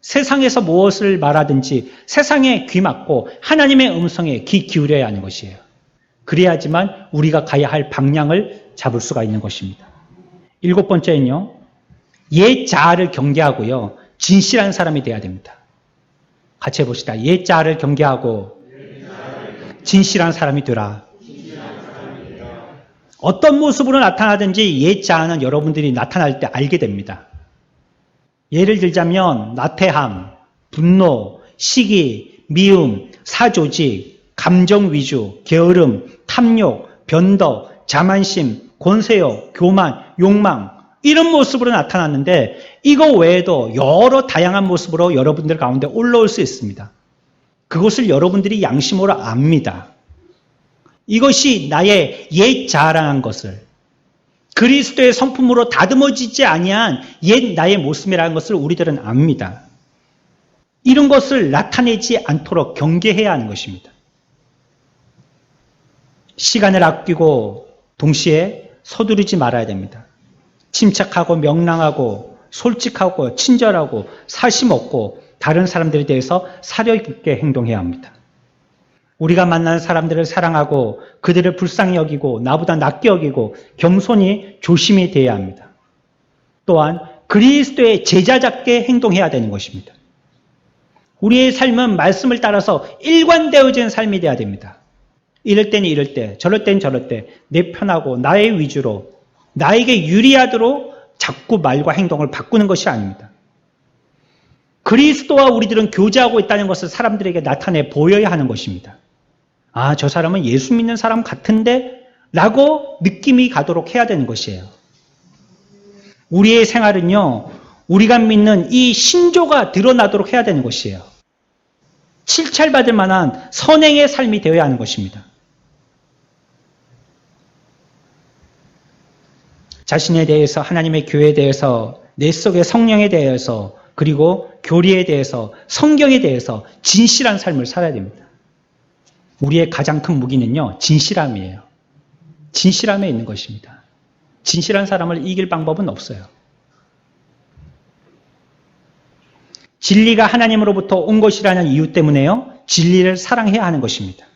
세상에서 무엇을 말하든지 세상에 귀 막고 하나님의 음성에 귀 기울여야 하는 것이에요. 그래야지만 우리가 가야 할 방향을 잡을 수가 있는 것입니다. 7번째는요. 옛 자아를 경계하고요. 진실한 사람이 돼야 됩니다. 같이 해봅시다. 옛 자아를 경계하고 진실한 사람이 되라. 어떤 모습으로 나타나든지 옛 자아는 여러분들이 나타날 때 알게 됩니다. 예를 들자면 나태함, 분노, 시기, 미움, 사조직, 감정 위주, 게으름, 탐욕, 변덕, 자만심, 권세욕, 교만, 욕망 이런 모습으로 나타났는데 이거 외에도 여러 다양한 모습으로 여러분들 가운데 올라올 수 있습니다. 그것을 여러분들이 양심으로 압니다. 이것이 나의 옛 자아라는 것을 그리스도의 성품으로 다듬어지지 아니한 옛 나의 모습이라는 것을 우리들은 압니다. 이런 것을 나타내지 않도록 경계해야 하는 것입니다. 시간을 아끼고 동시에 서두르지 말아야 됩니다. 침착하고 명랑하고 솔직하고 친절하고 사심 없고 다른 사람들에 대해서 사려 깊게 행동해야 합니다. 우리가 만나는 사람들을 사랑하고 그들을 불쌍히 여기고 나보다 낫게 여기고 겸손히 조심히 대해야 합니다. 또한 그리스도의 제자답게 행동해야 되는 것입니다. 우리의 삶은 말씀을 따라서 일관되어진 삶이 돼야 됩니다. 이럴 때는 이럴 때, 저럴 때는 저럴 때, 내 편하고 나의 위주로, 나에게 유리하도록 자꾸 말과 행동을 바꾸는 것이 아닙니다. 그리스도와 우리들은 교제하고 있다는 것을 사람들에게 나타내 보여야 하는 것입니다. 아, 저 사람은 예수 믿는 사람 같은데? 라고 느낌이 가도록 해야 되는 것이에요. 우리의 생활은요, 우리가 믿는 이 신조가 드러나도록 해야 되는 것이에요. 칠찰받을 만한 선행의 삶이 되어야 하는 것입니다. 자신에 대해서, 하나님의 교회에 대해서, 내 속의 성령에 대해서, 그리고 교리에 대해서, 성경에 대해서 진실한 삶을 살아야 됩니다. 우리의 가장 큰 무기는요, 진실함이에요. 진실함에 있는 것입니다. 진실한 사람을 이길 방법은 없어요. 진리가 하나님으로부터 온 것이라는 이유 때문에요, 진리를 사랑해야 하는 것입니다.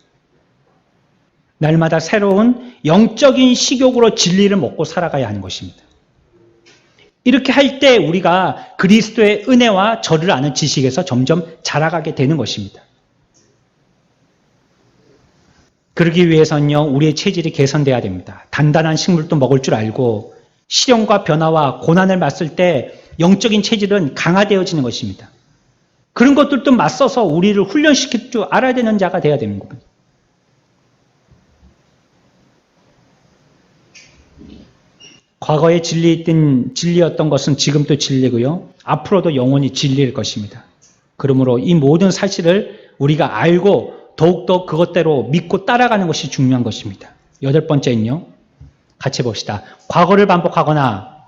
날마다 새로운 영적인 식욕으로 진리를 먹고 살아가야 하는 것입니다. 이렇게 할 때 우리가 그리스도의 은혜와 저를 아는 지식에서 점점 자라가게 되는 것입니다. 그러기 위해서는요, 우리의 체질이 개선돼야 됩니다. 단단한 식물도 먹을 줄 알고 시련과 변화와 고난을 맞설 때 영적인 체질은 강화되어지는 것입니다. 그런 것들도 맞서서 우리를 훈련시킬 줄 알아야 되는 자가 돼야 됩니다. 과거에 진리였던 것은 지금도 진리고요. 앞으로도 영원히 진리일 것입니다. 그러므로 이 모든 사실을 우리가 알고 더욱더 그것대로 믿고 따라가는 것이 중요한 것입니다. 8번째는요. 같이 봅시다. 과거를 반복하거나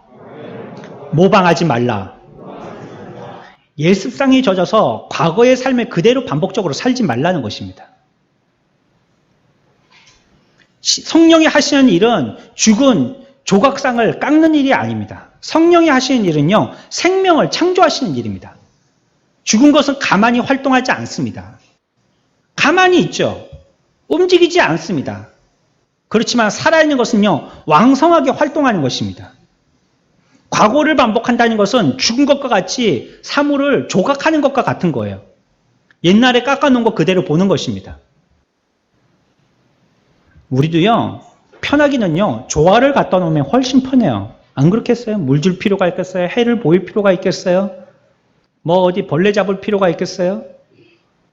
모방하지 말라. 예습상에 젖어서 과거의 삶을 그대로 반복적으로 살지 말라는 것입니다. 성령이 하시는 일은 죽은 조각상을 깎는 일이 아닙니다. 성령이 하시는 일은요, 생명을 창조하시는 일입니다. 죽은 것은 가만히 활동하지 않습니다. 가만히 있죠. 움직이지 않습니다. 그렇지만 살아있는 것은요, 왕성하게 활동하는 것입니다. 과거를 반복한다는 것은 죽은 것과 같이 사물을 조각하는 것과 같은 거예요. 옛날에 깎아놓은 거 그대로 보는 것입니다. 우리도요, 편하기는요, 조화를 갖다 놓으면 훨씬 편해요. 안 그렇겠어요? 물 줄 필요가 있겠어요? 해를 보일 필요가 있겠어요? 뭐 어디 벌레 잡을 필요가 있겠어요?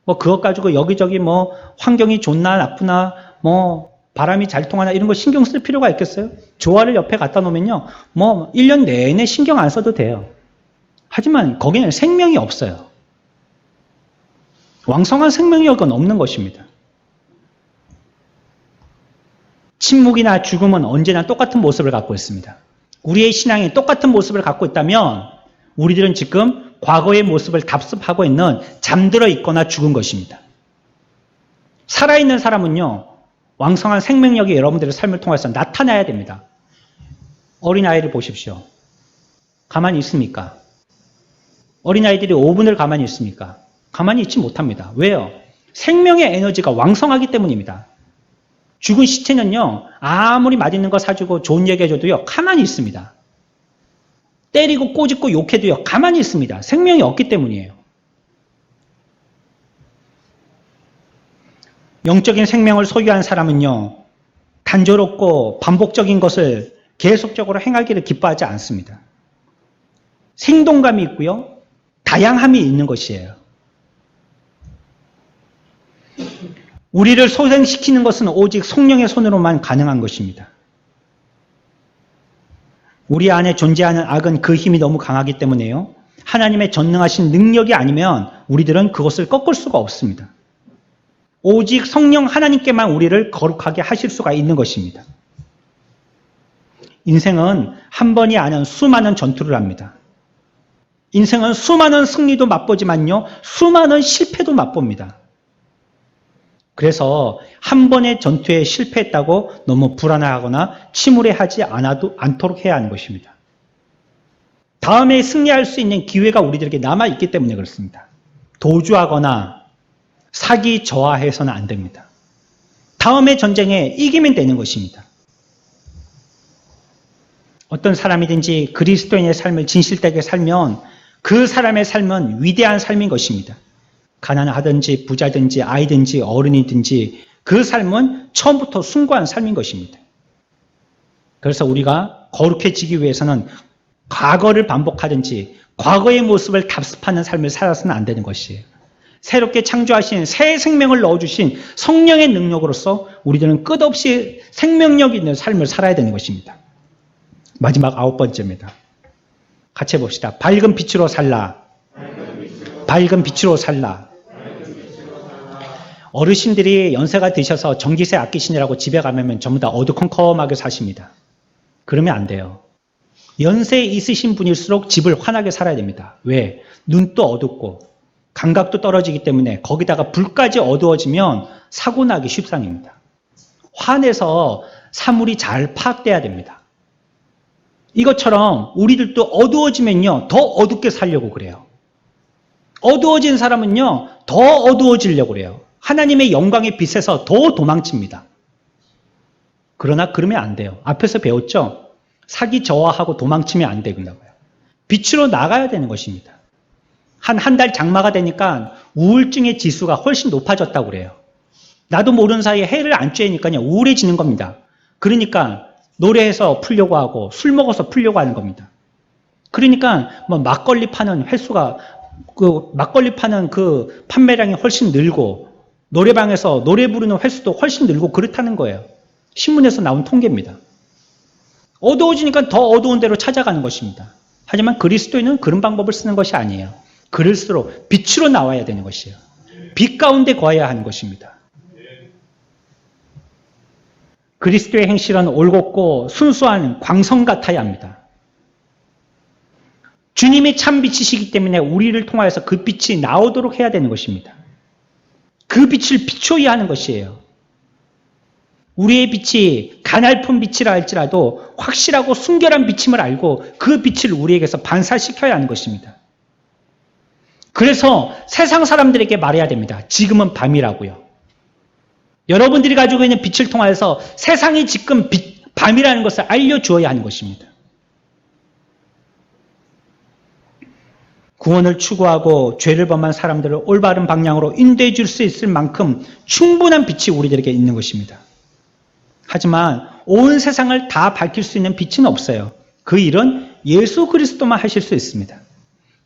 뭐 그것 가지고 여기저기 뭐 환경이 좋나 나쁘나 뭐 바람이 잘 통하나 이런 거 신경 쓸 필요가 있겠어요? 조화를 옆에 갖다 놓으면요, 뭐 1년 내내 신경 안 써도 돼요. 하지만 거기는 생명이 없어요. 왕성한 생명력은 없는 것입니다. 침묵이나 죽음은 언제나 똑같은 모습을 갖고 있습니다. 우리의 신앙이 똑같은 모습을 갖고 있다면 우리들은 지금 과거의 모습을 답습하고 있는 잠들어 있거나 죽은 것입니다. 살아있는 사람은요, 왕성한 생명력이 여러분들의 삶을 통해서 나타나야 됩니다. 어린아이를 보십시오. 가만히 있습니까? 어린아이들이 5분을 가만히 있습니까? 가만히 있지 못합니다. 왜요? 생명의 에너지가 왕성하기 때문입니다. 죽은 시체는요, 아무리 맛있는 거 사주고 좋은 얘기 해줘도요, 가만히 있습니다. 때리고 꼬집고 욕해도요, 가만히 있습니다. 생명이 없기 때문이에요. 영적인 생명을 소유한 사람은요, 단조롭고 반복적인 것을 계속적으로 행하기를 기뻐하지 않습니다. 생동감이 있고요, 다양함이 있는 것이에요. 우리를 소생시키는 것은 오직 성령의 손으로만 가능한 것입니다. 우리 안에 존재하는 악은 그 힘이 너무 강하기 때문에요, 하나님의 전능하신 능력이 아니면 우리들은 그것을 꺾을 수가 없습니다. 오직 성령 하나님께만 우리를 거룩하게 하실 수가 있는 것입니다. 인생은 한 번이 아닌 수많은 전투를 합니다. 인생은 수많은 승리도 맛보지만요, 수많은 실패도 맛봅니다. 그래서 한 번의 전투에 실패했다고 너무 불안해하거나 침울해하지 않도록 해야 하는 것입니다. 다음에 승리할 수 있는 기회가 우리들에게 남아있기 때문에 그렇습니다. 도주하거나 사기 저하해서는 안 됩니다. 다음의 전쟁에 이기면 되는 것입니다. 어떤 사람이든지 그리스도인의 삶을 진실되게 살면 그 사람의 삶은 위대한 삶인 것입니다. 가난하든지 부자든지 아이든지 어른이든지 그 삶은 처음부터 숭고한 삶인 것입니다. 그래서 우리가 거룩해지기 위해서는 과거를 반복하든지 과거의 모습을 답습하는 삶을 살아서는 안 되는 것이에요. 새롭게 창조하신 새 생명을 넣어주신 성령의 능력으로서 우리들은 끝없이 생명력 있는 삶을 살아야 되는 것입니다. 마지막 9번째입니다. 같이 해봅시다. 밝은 빛으로 살라. 밝은 빛으로 살라. 어르신들이 연세가 드셔서 전기세 아끼시느라고 집에 가면 전부 다 어두컴컴하게 사십니다. 그러면 안 돼요. 연세 있으신 분일수록 집을 환하게 살아야 됩니다. 왜? 눈도 어둡고 감각도 떨어지기 때문에 거기다가 불까지 어두워지면 사고 나기 쉽상입니다. 환해서 사물이 잘 파악돼야 됩니다. 이것처럼 우리들도 어두워지면요 더 어둡게 살려고 그래요. 어두워진 사람은요 더 어두워지려고 그래요. 하나님의 영광의 빛에서 더 도망칩니다. 그러나 그러면 안 돼요. 앞에서 배웠죠? 사기 저하하고 도망치면 안 되고요. 빛으로 나가야 되는 것입니다. 한 달 장마가 되니까 우울증의 지수가 훨씬 높아졌다고 그래요. 나도 모르는 사이에 해를 안 쬐니까요 우울해지는 겁니다. 그러니까 노래해서 풀려고 하고 술 먹어서 풀려고 하는 겁니다. 그러니까 뭐 막걸리 파는 횟수가 막걸리 파는 그 판매량이 훨씬 늘고 노래방에서 노래 부르는 횟수도 훨씬 늘고 그렇다는 거예요. 신문에서 나온 통계입니다. 어두워지니까 더 어두운 데로 찾아가는 것입니다. 하지만 그리스도인은 그런 방법을 쓰는 것이 아니에요. 그럴수록 빛으로 나와야 되는 것이에요. 빛 가운데 거해야 하는 것입니다. 그리스도의 행실은 올곧고 순수한 광선 같아야 합니다. 주님이 참 빛이시기 때문에 우리를 통하여서 그 빛이 나오도록 해야 되는 것입니다. 그 빛을 비춰야 하는 것이에요. 우리의 빛이 가냘픈 빛이라 할지라도 확실하고 순결한 빛임을 알고 그 빛을 우리에게서 반사시켜야 하는 것입니다. 그래서 세상 사람들에게 말해야 됩니다. 지금은 밤이라고요. 여러분들이 가지고 있는 빛을 통하여서 세상이 지금 밤이라는 것을 알려주어야 하는 것입니다. 구원을 추구하고 죄를 범한 사람들을 올바른 방향으로 인도해 줄 수 있을 만큼 충분한 빛이 우리들에게 있는 것입니다. 하지만 온 세상을 다 밝힐 수 있는 빛은 없어요. 그 일은 예수 그리스도만 하실 수 있습니다.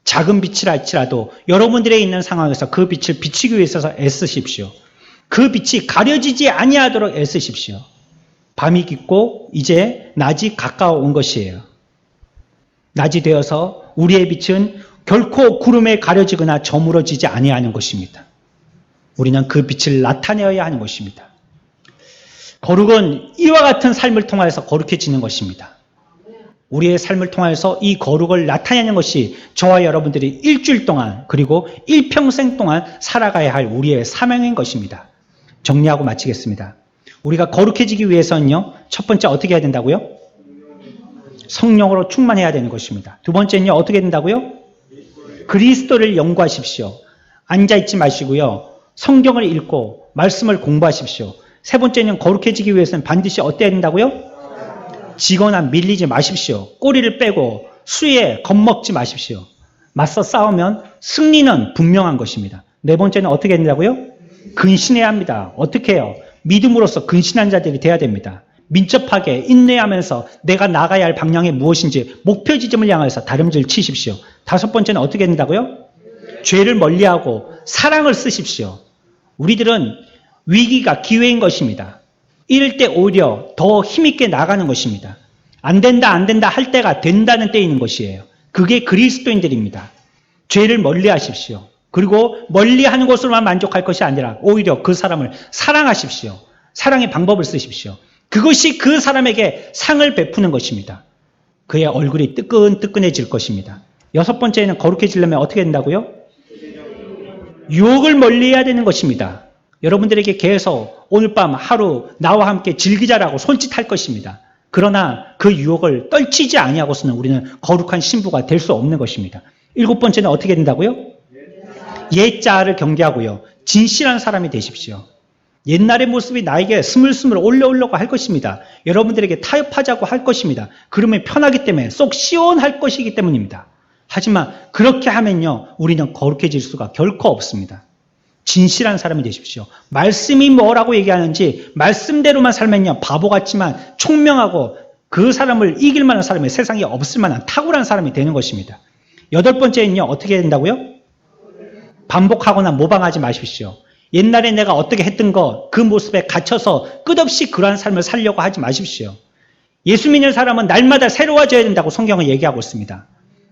작은 빛이라 할지라도 여러분들의 있는 상황에서 그 빛을 비추기 위해서 애쓰십시오. 그 빛이 가려지지 아니하도록 애쓰십시오. 밤이 깊고 이제 낮이 가까워 온 것이에요. 낮이 되어서 우리의 빛은 결코 구름에 가려지거나 저물어지지 아니하는 것입니다. 우리는 그 빛을 나타내어야 하는 것입니다. 거룩은 이와 같은 삶을 통해서 거룩해지는 것입니다. 우리의 삶을 통해서 이 거룩을 나타내는 것이 저와 여러분들이 일주일 동안 그리고 일평생 동안 살아가야 할 우리의 사명인 것입니다. 정리하고 마치겠습니다. 우리가 거룩해지기 위해서는요. 첫 번째 어떻게 해야 된다고요? 성령으로 충만해야 되는 것입니다. 두 번째는요. 어떻게 된다고요? 그리스도를 연구하십시오. 앉아있지 마시고요. 성경을 읽고 말씀을 공부하십시오. 세 번째는 거룩해지기 위해서는 반드시 어때야 된다고요? 지거나 밀리지 마십시오. 꼬리를 빼고 수에 겁먹지 마십시오. 맞서 싸우면 승리는 분명한 것입니다. 네 번째는 어떻게 된다고요? 근신해야 합니다. 어떻게 해요? 믿음으로써 근신한 자들이 돼야 됩니다. 민첩하게 인내하면서 내가 나가야 할 방향이 무엇인지 목표 지점을 향해서 다름질 치십시오. 다섯 번째는 어떻게 된다고요? 죄를 멀리하고 사랑을 쓰십시오. 우리들은 위기가 기회인 것입니다. 이럴 때 오히려 더 힘있게 나가는 것입니다. 안 된다 할 때가 된다는 때이는 것이에요. 그게 그리스도인들입니다. 죄를 멀리하십시오. 그리고 멀리하는 것으로만 만족할 것이 아니라 오히려 그 사람을 사랑하십시오. 사랑의 방법을 쓰십시오. 그것이 그 사람에게 상을 베푸는 것입니다. 그의 얼굴이 뜨끈뜨끈해질 것입니다. 여섯 번째는 거룩해지려면 어떻게 된다고요? 유혹을 멀리해야 되는 것입니다. 여러분들에게 계속 오늘 밤 하루 나와 함께 즐기자라고 손짓할 것입니다. 그러나 그 유혹을 떨치지 아니하고서는 우리는 거룩한 신부가 될 수 없는 것입니다. 일곱 번째는 어떻게 된다고요? 옛자아를 경계하고요. 진실한 사람이 되십시오. 옛날의 모습이 나에게 스물스물 올려오려고 할 것입니다. 여러분들에게 타협하자고 할 것입니다. 그러면 편하기 때문에 쏙 시원할 것이기 때문입니다. 하지만 그렇게 하면요, 우리는 거룩해질 수가 결코 없습니다. 진실한 사람이 되십시오. 말씀이 뭐라고 얘기하는지 말씀대로만 살면요, 바보 같지만 총명하고 그 사람을 이길 만한 사람이 세상에 없을 만한 탁월한 사람이 되는 것입니다. 8번째는요, 어떻게 해야 된다고요? 반복하거나 모방하지 마십시오. 옛날에 내가 어떻게 했던 거, 그 모습에 갇혀서 끝없이 그러한 삶을 살려고 하지 마십시오. 예수 믿는 사람은 날마다 새로워져야 된다고 성경은 얘기하고 있습니다.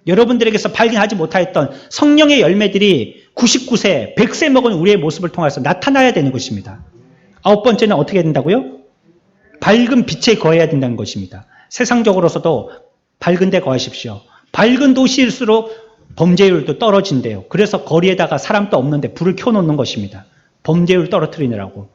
여러분들에게서 발견하지 못하였던 성령의 열매들이 99세, 100세 먹은 우리의 모습을 통해서 나타나야 되는 것입니다. 9번째는 어떻게 해야 된다고요? 밝은 빛에 거해야 된다는 것입니다. 세상적으로서도 밝은 데 거하십시오. 밝은 도시일수록 범죄율도 떨어진대요. 그래서 거리에다가 사람도 없는데 불을 켜놓는 것입니다. 범죄율 떨어뜨리느라고.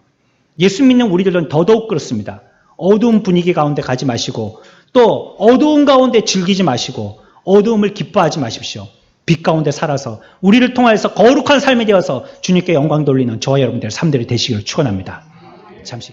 예수 믿는 우리들은 더더욱 그렇습니다. 어두운 분위기 가운데 가지 마시고 또 어두운 가운데 즐기지 마시고 어두움을 기뻐하지 마십시오. 빛 가운데 살아서 우리를 통하여서 거룩한 삶이 되어서 주님께 영광 돌리는 저와 여러분들의 삶들이 되시기를 축원합니다. 잠시